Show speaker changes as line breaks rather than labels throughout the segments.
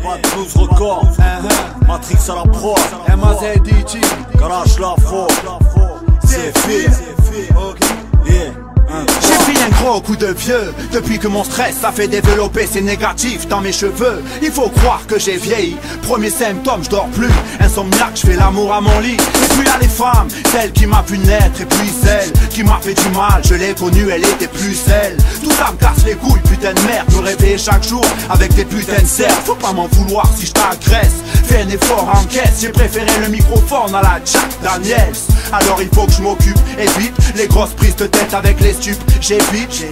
Pas de blues record, Matrix à la pro,
MAZDG,
Garage l'afro, c'est fait, yeah.
J'ai pris un gros coup de vieux. Depuis que mon stress a fait développer ses négatifs dans mes cheveux. Il faut croire que j'ai vieilli. Premier symptôme, je dors plus. Insomniaque, je fais l'amour à mon lit. Et puis y'a les femmes, celle qui m'a vu naître. Et puis celle qui m'a fait du mal. Je l'ai connue, elle était plus celle. Tout ça me casse les couilles, putain de merde. Me réveiller chaque jour avec des putains de cerfs. Faut pas m'en vouloir si je t'agresse. Fais un effort en caisse. J'ai préféré le microphone à la Jack Daniels. Alors il faut que je m'occupe, évite les grosses prises de tête avec les stupes. J'évite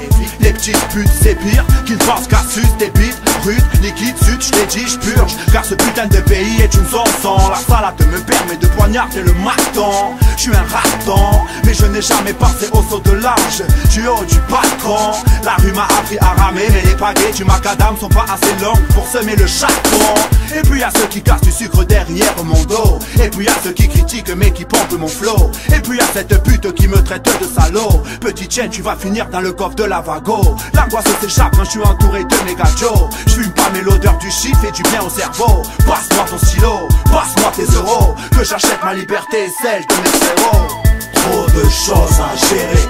les petites putes, c'est pire qu'ils pensent qu'à sus des bites rudes, liquide, sud, je l'ai dit, je purge. Car ce putain de pays est une zone sans. La salade me permet de poignarder le maton. Je suis un raton, mais je n'ai jamais passé au saut de l'âge du haut du balcon. La rue m'a appris à ramer, mais les pagaies du macadam sont pas assez longues pour semer le châton. Et puis y'a ceux qui cassent du sucre derrière mon dos. Et puis y'a ceux qui critiquent mais qui pompent mon flow. Et puis y'a cette pute qui me traite de salaud. Petite chaîne, tu vas finir dans le coffre de la Vago. L'angoisse s'échappe quand je suis entouré de méga Joe. Je fume pas mais l'odeur du shit fait du bien au cerveau. Passe-moi ton stylo, passe-moi tes euros. Que j'achète ma liberté et celle de mes frérots.
Trop de choses à gérer,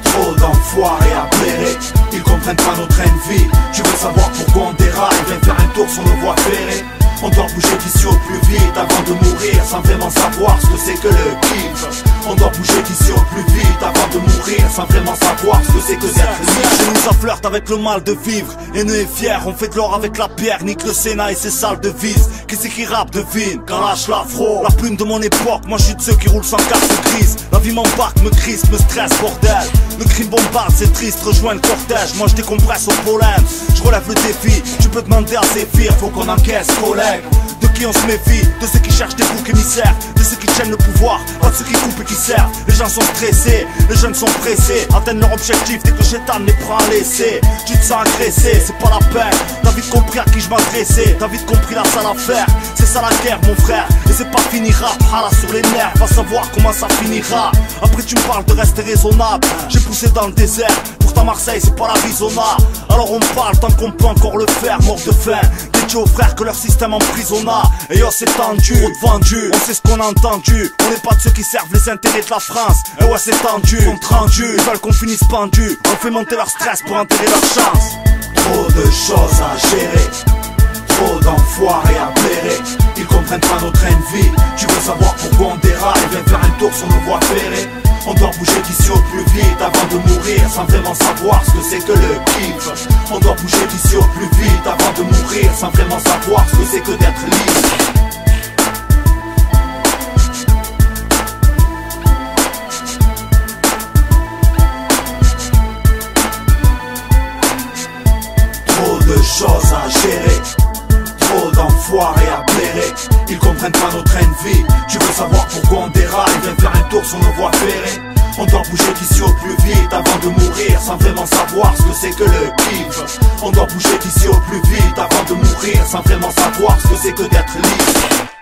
trop d'enfoirés à blairer. Ils comprennent pas notre train de vie. Tu veux savoir pourquoi on déraille, viens faire un tour sur nos voies ferrées. On doit bouger d'ici au plus vite avant de mourir sans vraiment savoir ce que c'est que le kiff. On doit bouger d'ici au plus vite avant de mourir sans vraiment savoir ce que c'est que d'être libre. Chez nous ça flirte avec le mal de vivre. Et nous est fiers, on fait de l'or avec la pierre. Nique le Sénat et ses salles de vis. Qui c'est qui rappe devine, quand lâche l'afro. La plume de mon époque, moi je suis de ceux qui roulent sans carte grise. La vie m'embarque, me crispe, me stresse, bordel. Le crime bombarde, c'est triste, rejoins le cortège. Moi je décompresse au pollen, je relève le défi. Tu peux demander à Zéphyr, faut qu'on encaisse, collègue. De qui on se méfie, de ceux qui cherchent des boucs émissaires, de ceux qui tiennent le pouvoir, pas de ceux qui coupent et qui servent. Les gens sont stressés, les jeunes sont pressés, atteignent leur objectif dès que Chétan les prend à laisser. Tu te sens agressé, c'est pas la peine. T'as vite compris à qui je m'adressais, t'as vite compris la sale affaire. C'est ça la guerre mon frère, et c'est pas finira. Hala sur les nerfs, va savoir comment ça finira. Après tu me parles de rester raisonnable, j'ai poussé dans le désert. Pourtant Marseille c'est pas l'Arizona. Alors on parle tant qu'on peut encore le faire, mort de faim. Dis aux frères que leur système emprisonna. Et yo c'est tendu, trop de vendu, on sait ce qu'on a entendu. On n'est pas de ceux qui servent les intérêts de la France. Et ouais c'est tendu, compte rendu, ils veulent qu'on finisse pendu. On fait monter leur stress pour enterrer leur chance.
Trop de choses à gérer, trop d'enfoirés à blairer. Ils comprennent pas notre train de vie. Tu veux savoir pourquoi on déraille, viens faire un tour sur nos voies ferrées. On doit bouger d'ici au plus vite avant de mourir sans vraiment savoir ce que c'est que le kiff. On doit bouger d'ici au plus vite avant de mourir sans vraiment savoir ce que c'est que d'être libre. Trop de choses à gérer, trop d'enfoirés à blairer. Ils comprennent pas notre train de vie. Tu veux savoir pourquoi on déraille, viens faire un tour sur nos voies ferrées. On doit bouger d'ici au plus vite avant de mourir sans vraiment savoir ce que c'est que le kiff. On doit bouger d'ici au plus vite avant de mourir sans vraiment savoir ce que c'est que d'être libre.